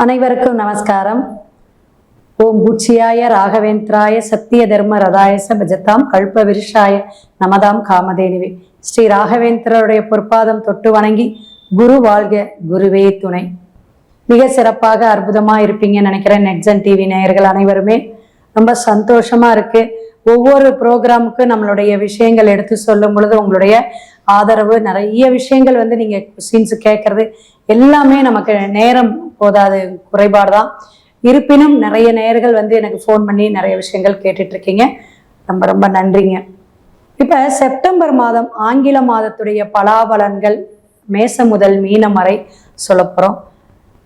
அனைவருக்கும் நமஸ்காரம். ஓம் பூச்சியாய ராகவேந்திராய சத்திய தர்ம ரதாயச பஜதாம் கல்ப விருஷாய நமதாம் காமதேனுவே. ஸ்ரீ ராகவேந்திரருடைய பொற்பாதம் தொட்டு வணங்கி குரு வாழ்க, குருவே துணை. மிக சிறப்பாக அற்புதமா இருப்பீங்கன்னு நினைக்கிறேன். நெட்ஜன் டிவி நேயர்கள் அனைவருமே ரொம்ப சந்தோஷமா இருக்கு. ஒவ்வொரு ப்ரோக்ராமுக்கு நம்மளுடைய விஷயங்கள் எடுத்து சொல்லும் பொழுது உங்களுடைய ஆதரவு, நிறைய விஷயங்கள் நீங்க கொஸ்டின்ஸ் கேட்கறது எல்லாமே நமக்கு நேரம் போதாது, குறைபாடு தான். இருப்பினும் நிறைய நேயர்கள் எனக்கு ஃபோன் பண்ணி நிறைய விஷயங்கள் கேட்டுட்டு இருக்கீங்க. ரொம்ப ரொம்ப நன்றிங்க. இப்ப செப்டம்பர் மாதம் ஆங்கில மாதத்துடைய பலாபலன்கள் மேசம் முதல் மீனம் வரை சொல்ல போறோம்.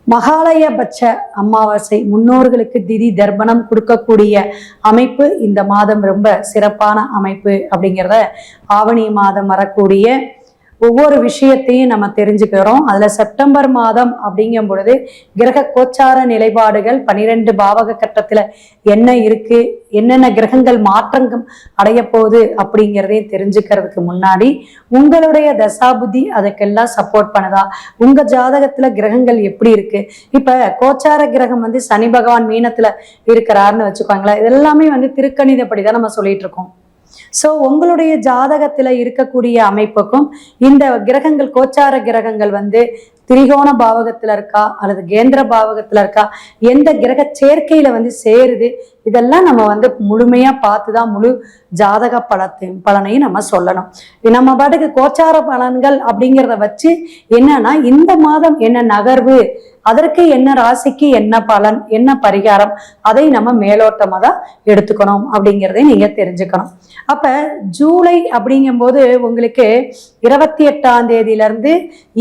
மகாலயபட்ச அமாவாசை, முன்னோர்களுக்கு திதி தர்ப்பணம் கொடுக்கக்கூடிய அமைப்பு இந்த மாதம் ரொம்ப சிறப்பான அமைப்பு அப்படிங்கிறத ஆவணி மாதம் வரக்கூடிய ஒவ்வொரு விஷயத்தையும் நம்ம தெரிஞ்சுக்கிறோம். அதுல செப்டம்பர் மாதம் அப்படிங்கும் பொழுது கிரக கோச்சார நிலைப்பாடுகள் 12 பாவக கட்டத்துல என்ன இருக்கு, என்னென்ன கிரகங்கள் மாற்றங்கள் அடைய போகுது அப்படிங்கிறதையும் தெரிஞ்சுக்கிறதுக்கு முன்னாடி உங்களுடைய தசாபுத்தி அதுக்கெல்லாம் சப்போர்ட் பண்ணுதா, உங்க ஜாதகத்துல கிரகங்கள் எப்படி இருக்கு. இப்ப கோச்சார கிரகம் சனி பகவான் மீனத்துல இருக்கிறாருன்னு வச்சுக்கோங்களேன். இதெல்லாமே திருக்கணிதப்படிதான் நம்ம சொல்லிட்டு இருக்கோம். சோ உங்களுடைய ஜாதகத்துல இருக்கக்கூடிய அமைப்புக்கும் இந்த கிரகங்கள், கோச்சார கிரகங்கள் திரிகோண பாவகத்துல இருக்கா அல்லது கேந்திர பாவகத்துல இருக்கா, எந்த கிரக சேர்க்கையில சேருது, இதெல்லாம் நம்ம முழுமையா பார்த்துதான் முழு ஜாதக பலனையும் நம்ம சொல்லணும். நம்ம பாட்டுக்கு கோச்சார பலன்கள் அப்படிங்கிறத வச்சு என்னன்னா இந்த மாதம் என்ன நகர்வு, அதற்கு என்ன ராசிக்கு என்ன பலன், என்ன பரிகாரம், அதை நம்ம மேலோட்டமா தான் எடுத்துக்கணும் அப்படிங்கிறதை நீங்க தெரிஞ்சுக்கணும். அப்ப ஜூலை அப்படிங்கும் போது உங்களுக்கு 28ஆம் தேதியில இருந்து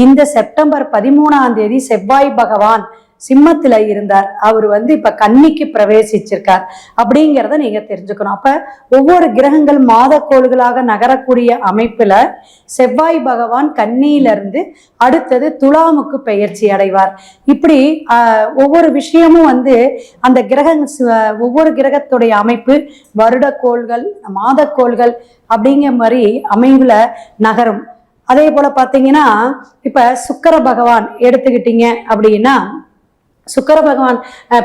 இந்த செப்டம்பர் 13ஆம் தேதி செவ்வாய் பகவான் சிம்மத்துல இருந்தார். அவர் இப்ப கன்னிக்கு பிரவேசிச்சிருக்கார் அப்படிங்கிறத நீங்க தெரிஞ்சுக்கணும். அப்ப ஒவ்வொரு கிரகங்கள் மாதக்கோள்களாக நகரக்கூடிய அமைப்புல செவ்வாய் பகவான் கன்னியிலிருந்து அடுத்தது துலாமுக்கு பெயர்ச்சி அடைவார். இப்படி ஒவ்வொரு விஷயமும் அந்த ஒவ்வொரு கிரகத்துடைய அமைப்பு வருடக்கோள்கள், மாதக்கோள்கள் அப்படிங்கிற மாதிரி அமைவுல நகரும். அதே போல பாத்தீங்கன்னா இப்ப சுக்கிர பகவான் எடுத்துக்கிட்டீங்க அப்படின்னா, சுக்கிர பகவான்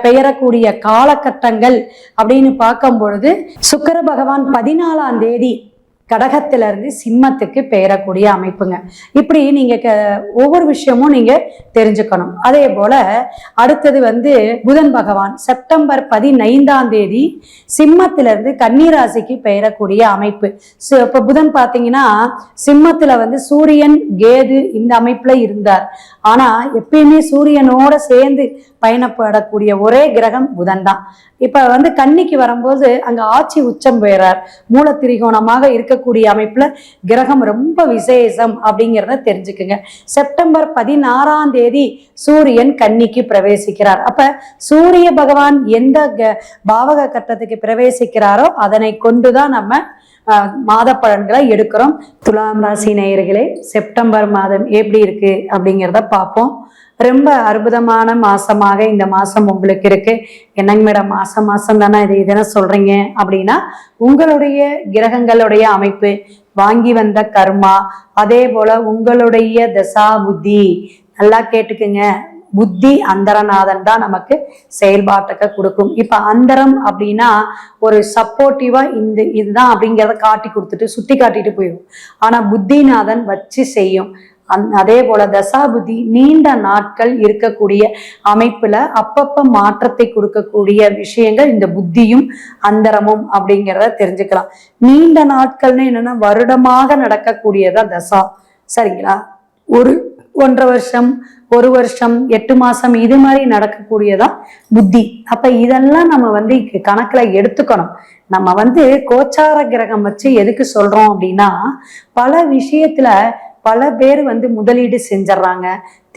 பெயரக்கூடிய காலகட்டங்கள் அப்படின்னு பார்க்கும் பொழுது சுக்கிர பகவான் 14ஆம் தேதி கடகத்திலிருந்து சிம்மத்துக்கு பெயரக்கூடிய அமைப்புங்க. இப்படி நீங்க ஒவ்வொரு விஷயமும் நீங்க தெரிஞ்சுக்கணும். அதே போல அடுத்தது புதன் பகவான் செப்டம்பர் 15ஆம் தேதி சிம்மத்திலிருந்து கன்னிராசிக்கு பெயரக்கூடிய அமைப்பு. இப்ப புதன் பாத்தீங்கன்னா சிம்மத்துல சூரியன் கேது இந்த அமைப்புல இருந்தார். ஆனா எப்பயுமே சூரியனோட சேர்ந்து பயணப்படக்கூடிய ஒரே கிரகம் புதன் தான். இப்ப கன்னிக்கு வரும்போது அங்க ஆட்சி உச்சம் பெறார். மூல திரிகோணமாக இருக்கக்கூடிய அமைப்புல கிரகம் ரொம்ப விசேஷம் அப்படிங்கிறத தெரிஞ்சுக்குங்க. செப்டம்பர் 16ஆம் தேதி சூரியன் கன்னிக்கு பிரவேசிக்கிறார். அப்ப சூரிய பகவான் எந்த பாவக கட்டத்துக்கு பிரவேசிக்கிறாரோ அதனை கொண்டுதான் நம்ம மாத பலன்களை எடுக்கிறோம். துலாம் ராசி நேயர்களே, செப்டம்பர் மாதம் எப்படி இருக்கு அப்படிங்கிறத பார்ப்போம். ரொம்ப அற்புதமான மாசமாக இந்த மாசம் உங்களுக்கு இருக்கு. என்னங்க மேடம், மாசம் தானே இதென்ன சொல்றீங்க அப்படின்னா, உங்களுடைய கிரகங்களுடைய அமைப்பு, வாங்கி வந்த கர்மா, அதே போல உங்களுடைய தசா புத்தி நல்லா கேட்டுக்குங்க. புத்தி அந்தரநாதன் தான் நமக்கு செயல்பாட்டுக்க கொடுக்கும். இப்ப அந்தரம் அப்படின்னா ஒரு சப்போர்ட்டிவா இதுதான் அப்படிங்கிறத காட்டி கொடுத்துட்டு சுட்டி காட்டிட்டு போயிடும். ஆனா புத்திநாதன் வச்சு செய்யும். அதே போல தசாபுத்தி நீண்ட நாட்கள் இருக்கக்கூடிய அமைப்புல அப்பப்ப மாற்றத்தை கொடுக்கக்கூடிய விஷயங்கள் இந்த புத்தியும் அந்தரமும் அப்படிங்கிறத தெரிஞ்சுக்கலாம். நீண்ட நாட்கள்னு என்னன்னா வருடமாக நடக்கக்கூடியதான் தசா, சரிங்களா? 1.5 வருஷம், 1 வருஷம், 8 மாசம் இது மாதிரி நடக்கக்கூடியதான் புத்தி. அப்ப இதெல்லாம் நம்ம கணக்குல எடுத்துக்கணும். நம்ம கோச்சார கிரகம் வச்சு எதுக்கு சொல்றோம் அப்படின்னா, பல விஷயத்துல பல பேர் முதலீடு செஞ்சிடறாங்க.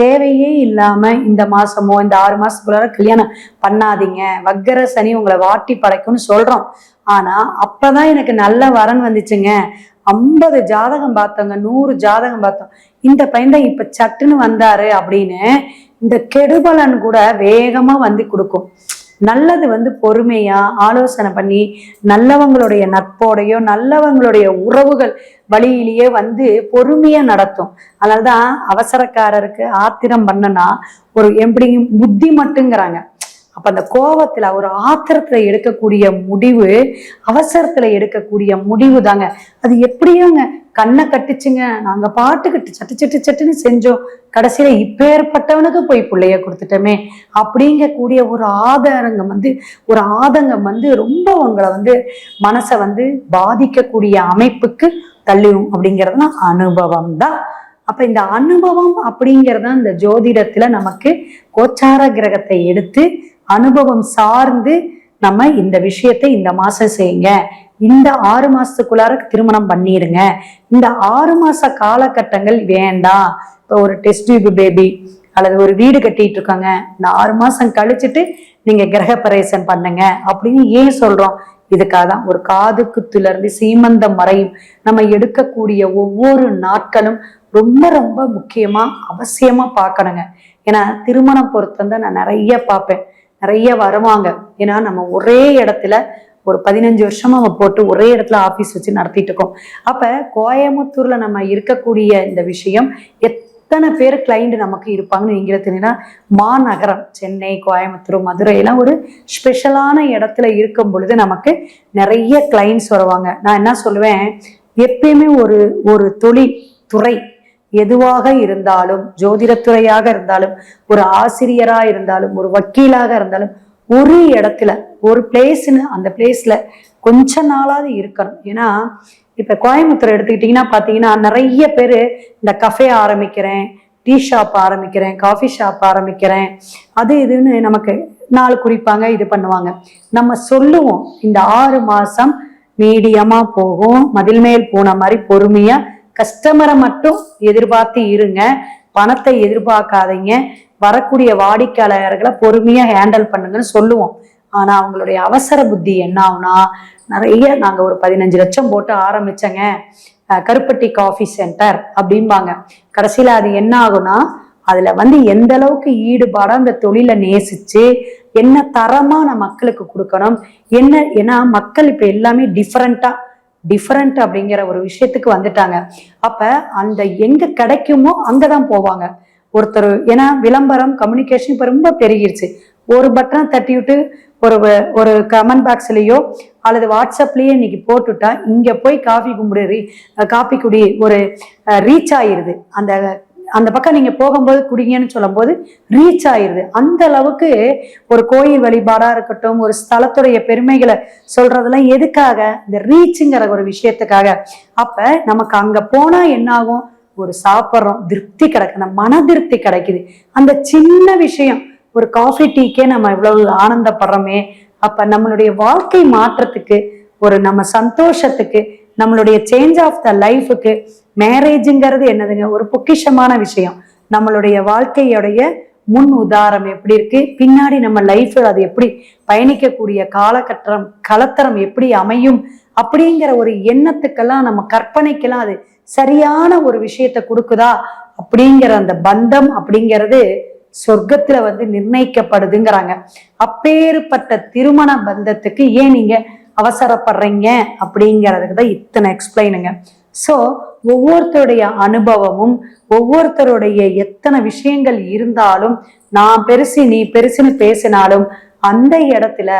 தேவையே இல்லாம இந்த மாசமோ இந்த 6 மாசத்துக்குள்ளார கல்யாணம் பண்ணாதீங்க, வக்கர சனி உங்களை வாட்டி படைக்கும்னு சொல்றோம். ஆனா அப்பதான் எனக்கு நல்ல வரன் வந்துச்சுங்க, 50 ஜாதகம் பார்த்தோங்க, 100 ஜாதகம் பார்த்தோம், இந்த பையன் தான் இப்ப சட்டுன்னு வந்தாரு அப்படின்னு இந்த கெடுபலன் கூட வேகமா கொடுக்கும். நல்லது வந்து பொறுமையா ஆலோசனை பண்ணி நல்லவங்களுடைய நட்போடையோ நல்லவங்களுடைய உறவுகள் வழியிலேயே வந்து பொறுமையா நடத்தும். அதனாலதான் அவசரக்காரருக்கு ஆத்திரம் பண்ணனா ஒரு எப்படி புத்தி மட்டுங்கிறாங்க. அப்ப அந்த கோபத்துல ஒரு ஆத்திரத்துல எடுக்கக்கூடிய முடிவு அவசரத்துல எடுக்கக்கூடிய முடிவு தாங்க. அது எப்படியோங்க கண்ணை கட்டுச்சுங்க. நாங்க பாட்டுக்கிட்டு சட்டு சட்டு சட்டுன்னு செஞ்சோம், கடைசியில இப்பேற்பட்டவனுக்கு போய் பிள்ளைய கொடுத்துட்டோமே அப்படிங்கக்கூடிய ஒரு ஆதங்கம் வந்து ரொம்ப உங்களை வந்து மனசை வந்து பாதிக்கக்கூடிய அமைப்புக்கு தள்ளிடும். அப்படிங்கிறதுனா அனுபவம் தான். அப்ப இந்த அனுபவம் அப்படிங்கிறத இந்த ஜோதிடத்துல நமக்கு கோச்சார கிரகத்தை எடுத்து அனுபவம் சார்ந்து நம்ம இந்த விஷயத்தை இந்த மாசம் செய்யுங்க, இந்த 6 மாசத்துக்குள்ளார திருமணம் பண்ணிடுங்க, இந்த 6 மாச காலகட்டங்கள் வேண்டாம். இப்போ ஒரு டெஸ்ட் டியூப் பேபி அல்லது ஒரு வீடு கட்டிட்டு இருக்காங்க, இந்த 6 மாசம் கழிச்சுட்டு நீங்க கிரகப்பிரவேசம் பண்ணுங்க அப்படின்னு ஏன் சொல்றோம்? இதுக்காக தான். ஒரு காது குத்துல இருந்து சீமந்தம் வரையும் நம்ம எடுக்கக்கூடிய ஒவ்வொரு நாட்களும் ரொம்ப ரொம்ப முக்கியமா அவசியமா பார்க்கணுங்க. ஏன்னா திருமணம் பொறுத்தம் தான் நான் நிறைய பார்ப்பேன், நிறைய வருவாங்க. ஏன்னா நம்ம ஒரே இடத்துல ஒரு 15 வருஷமா நம்ம போட்டு ஒரே இடத்துல ஆபீஸ் வச்சு நடத்திட்டு இருக்கோம். அப்ப கோயம்புத்தூர்ல நம்ம இருக்கக்கூடிய இந்த விஷயம் எத்தனை பேர் கிளைண்ட் நமக்கு இருப்பாங்கன்னு நீங்க தெரியுன்னா, மாநகரம் சென்னை, கோயம்புத்தூர், மதுரை எல்லாம் ஒரு ஸ்பெஷலான இடத்துல இருக்கும் பொழுது நமக்கு நிறைய கிளைண்ட்ஸ் வருவாங்க. நான் என்ன சொல்லுவேன், எப்பயுமே ஒரு தொழில் துறை எதுவாக இருந்தாலும், ஜோதிடத்துறையாக இருந்தாலும், ஒரு ஆசிரியரா இருந்தாலும், ஒரு வக்கீலாக இருந்தாலும், ஒரு இடத்துல ஒரு பிளேஸ்ன்னு அந்த பிளேஸ்ல கொஞ்ச நாளாவது இருக்கணும். ஏன்னா இப்ப கோயம்புத்தூர் எடுத்துக்கிட்டீங்கன்னா பாத்தீங்கன்னா நிறைய பேரு இந்த கஃபே ஆரம்பிக்கிறேன், டீ ஷாப் ஆரம்பிக்கிறேன், காஃபி ஷாப் ஆரம்பிக்கிறேன், அது இதுன்னு நமக்கு நாள் குறிப்பாங்க, இது பண்ணுவாங்க. நம்ம சொல்லுவோம் இந்த 6 மாசம் மீடியமா போகும், மதில் மேல் போன மாதிரி பொறுமையா கஸ்டமரை மட்டும் எதிர்பார்த்து இருங்க, பணத்தை எதிர்பார்க்காதீங்க, வரக்கூடிய வாடிக்கையாளர்களை பொறுமையா ஹேண்டில் பண்ணுங்கன்னு சொல்லுவோம். ஆனா அவங்களுடைய அவசர புத்தி என்ன ஆகுனா, நிறைய நாங்க ஒரு 15 லட்சம் போட்டு ஆரம்பிச்சங்க கருப்பட்டி காஃபி சென்டர் அப்படிம்பாங்க. கடைசியில அது என்ன ஆகுனா, அதுல வந்து எந்த அளவுக்கு ஈடுபாடா அந்த தொழிலை நேசிச்சு என்ன தரமா நான் மக்களுக்கு கொடுக்கணும் என்ன. ஏன்னா மக்கள் இப்ப எல்லாமே டிஃபரெண்ட் அப்படிங்கிற ஒரு விஷயத்துக்கு வந்துட்டாங்க. அப்ப அந்த எங்க கிடைக்குமோ அங்கதான் போவாங்க ஒருத்தர். ஏன்னா விளம்பரம் கம்யூனிகேஷன் இப்ப ரொம்ப பெருகிருச்சு. ஒரு பட்டனை தட்டி விட்டு ஒரு கமெண்ட் பாக்ஸ்லயோ அல்லது வாட்ஸ்அப்லயே இன்னைக்கு போட்டுட்டா இங்க போய் காபி குடி ஒரு ரீச் ஆயிருது. அந்த பக்கம் நீங்க போகும்போது குடிங்கன்னு சொல்லும் போது ரீச் ஆயிருது. அந்த அளவுக்கு ஒரு கோயில் வழிபாடா இருக்கட்டும், ஒரு ஸ்தலத்துடைய பெருமைகளை சொல்றதெல்லாம் எதுக்காக? இந்த ரீச்சுங்கிற ஒரு விஷயத்துக்காக. அப்ப நமக்கு அங்க போனா என்ன ஆகும், ஒரு சாப்பிட்றோம், திருப்தி கிடைக்குது, மன திருப்தி கிடைக்குது. அந்த சின்ன விஷயம், ஒரு காஃபி டீக்கே நம்ம இவ்வளவு ஆனந்தப்படுறோமே. அப்ப நம்மளுடைய வாழ்க்கை மாற்றத்துக்கு, ஒரு நம்ம சந்தோஷத்துக்கு, நம்மளுடைய சேஞ்ச் ஆஃப் த லைஃபுக்கு மேரேஜுங்கிறது என்னதுங்க, ஒரு பொக்கிஷமான விஷயம். நம்மளுடைய வாழ்க்கையுடைய முன் உதாரணம் எப்படி இருக்கு, பின்னாடி நம்ம லைஃப் அது எப்படி பயணிக்கக்கூடிய கலத்தரம் எப்படி அமையும் அப்படிங்கிற ஒரு எண்ணத்துக்கெல்லாம், நம்ம கற்பனைக்கெல்லாம் அது சரியான ஒரு விஷயத்த கொடுக்குதா அப்படிங்கிற அந்த பந்தம் அப்படிங்கிறது சொர்க்கத்துல வந்து நிர்ணயிக்கப்படுதுங்கிறாங்க. அப்பேற்பட்ட திருமண பந்தத்துக்கு ஏன் நீங்க அவசரப்படுறீங்க அப்படிங்கிறதுக்கு தான் இத்தனை எக்ஸ்பிளைனுங்க. ஸோ ஒவ்வொருத்தருடைய அனுபவமும், ஒவ்வொருத்தருடைய எத்தனை விஷயங்கள் இருந்தாலும், நான் பெருசு நீ பெருசுன்னு பேசினாலும் அந்த இடத்துல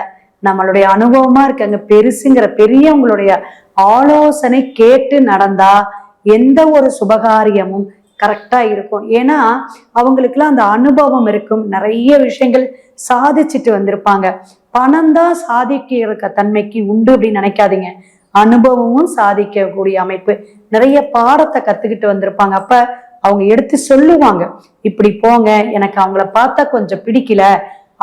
நம்மளுடைய அனுபவமா இருக்காங்க பெருசுங்கிற பெரியவங்களுடைய ஆலோசனை கேட்டு நடந்தா எந்த ஒரு சுபகாரியமும் கரெக்டா இருக்கும். ஏன்னா அவங்களுக்குலாம் அந்த அனுபவம் இருக்கும், நிறைய விஷயங்கள் சாதிச்சுட்டு வந்திருப்பாங்க. பணம் தான் சாதிக்கிற தன்மைக்கு உண்டு அப்படின்னு நினைக்காதீங்க, அனுபவமும் சாதிக்கக்கூடிய அமைப்பு. நிறைய பாடத்தை கத்துக்கிட்டு வந்திருப்பாங்க. அப்ப அவங்க எடுத்து சொல்லுவாங்க, இப்படி போங்க, எனக்கு அவங்கள பார்த்தா கொஞ்சம் பிடிக்கல,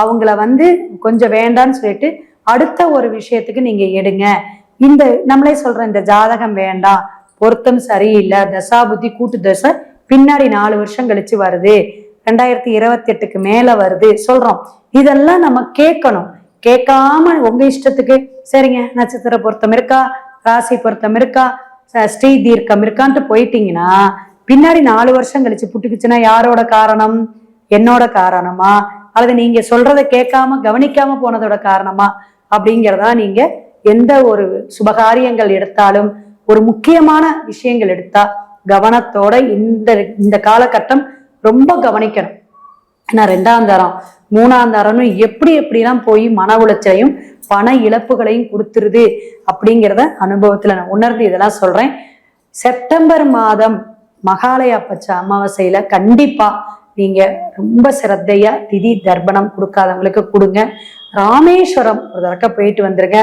அவங்கள வந்து கொஞ்சம் வேண்டான்னு சொல்லிட்டு அடுத்த ஒரு விஷயத்துக்கு நீங்க எடுங்க. இந்த நம்மளே சொல்றோம், இந்த ஜாதகம் வேண்டாம், பொருத்தம் சரியில்லை, தசாபுத்தி கூட்டு தசை பின்னாடி 4 வருஷம் கழிச்சு வருது, 2028க்கு மேல வருது சொல்றோம். இதெல்லாம் நம்ம கேட்கணும். கேட்காம உங்க இஷ்டத்துக்கு சரிங்க நட்சத்திர பொருத்தம் இருக்கா, ராசி பொருத்தம் இருக்கா, ஸ்ரீ தீர்க்கம் இருக்கான்ட்டு போயிட்டீங்கன்னா பின்னாடி 4 வருஷம் கழிச்சு புட்டுக்குச்சுன்னா யாரோட காரணம்? என்னோட காரணமா அல்லது நீங்க சொல்றதை கேட்காம கவனிக்காம போனதோட காரணமா அப்படிங்கிறதா நீங்க எந்த ஒரு சுபகாரியங்கள் எடுத்தாலும் ஒரு முக்கியமான விஷயங்கள் எடுத்தா கவனத்தோட இந்த காலகட்டம் ரொம்ப கவனிக்கணும். ஏன்னா 2ஆம் தரம் 3ஆம் தரம்னு எப்படிலாம் போய் மன உளைச்சலையும் பண இழப்புகளையும் கொடுத்துருது அப்படிங்கிறத அனுபவத்துல நான் உணர்ந்து இதெல்லாம் சொல்றேன். செப்டம்பர் மாதம் மகாலயா பட்ச அமாவாசையில கண்டிப்பா நீங்க ரொம்ப சிரத்தையா திதி தர்ப்பணம் கொடுக்காதவங்களுக்கு கொடுங்க. ராமேஸ்வரம் ஒரு தடவை போயிட்டு வந்துருங்க.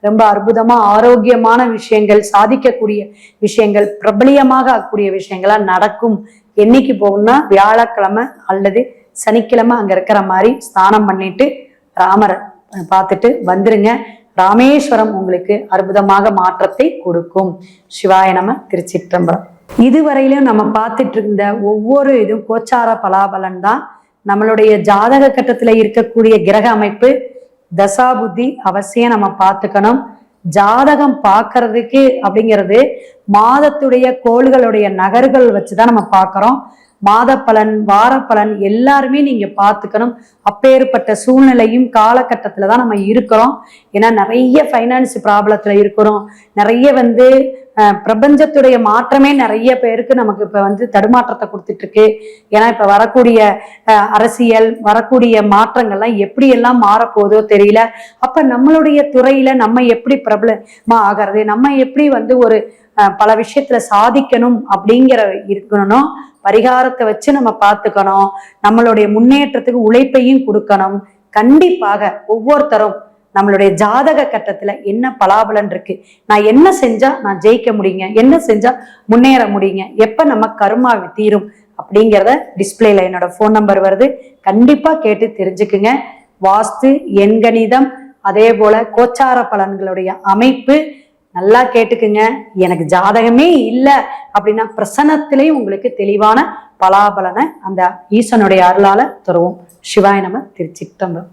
ரொம்ப அற்புதமா ஆரோக்கியமான விஷயங்கள், சாதிக்கக்கூடிய விஷயங்கள், பிரபலியமாக ஆகக்கூடிய விஷயங்களா நடக்கும். என்னைக்கு போகணும்னா வியாழக்கிழமை அல்லது சனிக்கிழமை அங்க இருக்கிற மாதிரி ஸ்நானம் பண்ணிட்டு ராமரை பார்த்துட்டு வந்துருங்க. ராமேஸ்வரம் உங்களுக்கு அற்புதமாக மாற்றத்தை கொடுக்கும். சிவாய நம. திருச்சிற்றம்பலம். இதுவரையிலும் நம்ம பார்த்துட்டு இருந்த ஒவ்வொரு இதுவும் கோச்சார பலாபலன் தான். நம்மளுடைய ஜாதக கட்டத்துல இருக்கக்கூடிய கிரக அமைப்பு, தசாபுத்தி அவசியம் நம்ம பார்த்துக்கணும். ஜாதகம் பார்க்கறதுக்கு அப்படிங்கிறது மாதத்துடைய கோள்களுடைய நகர்கள் வச்சுதான் நம்ம பார்க்கிறோம். மாத பலன், வார பலன் எல்லாருமே நீங்க பார்த்துக்கணும். அப்பேற்பட்ட சூழ்நிலையும் காலகட்டத்துல நம்ம இருக்கிறோம். ஏன்னா நிறைய ஃபைனான்ஸ் ப்ராப்ளத்துல இருக்கிறோம். நிறைய பிரபஞ்சத்துடைய மாற்றமே நிறைய பேருக்கு நமக்கு இப்ப தடுமாற்றத்தை கொடுத்துட்டு இருக்கு. ஏன்னா இப்ப வரக்கூடிய அரசியல், வரக்கூடிய மாற்றங்கள்லாம் எப்படி எல்லாம் மாறப்போதோ தெரியல. அப்ப நம்மளுடைய துறையில நம்ம எப்படி பிரபலமா ஆகிறது, நம்ம எப்படி ஒரு பல விஷயத்துல சாதிக்கணும் அப்படிங்கிற இருக்கணும். பரிகாரத்தை வச்சு நம்ம பார்த்துக்கணும். நம்மளுடைய முன்னேற்றத்துக்கு உழைப்பையும் கொடுக்கணும். கண்டிப்பாக ஒவ்வொருத்தரும் நம்மளுடைய ஜாதக கட்டத்துல என்ன பலாபலன் இருக்கு, நான் என்ன செஞ்சா நான் ஜெயிக்க முடியுங்க, என்ன செஞ்சா முன்னேற முடியுங்க, எப்ப நம்ம கர்மா தீரும் அப்படிங்கிறத டிஸ்பிளேல என்னோட போன் நம்பர் வருது. கண்டிப்பா கேட்டு தெரிஞ்சுக்குங்க. வாஸ்து, எண்கணிதம், அதே போல கோச்சார பலன்களுடைய அமைப்பு நல்லா கேட்டுக்குங்க. எனக்கு ஜாதகமே இல்லை அப்படின்னா பிரசன்னத்திலையும் உங்களுக்கு தெளிவான பலாபலனை அந்த ஈசனுடைய அருளால தருவோம். சிவாய நம. திருச்சிற்றம்பலம்.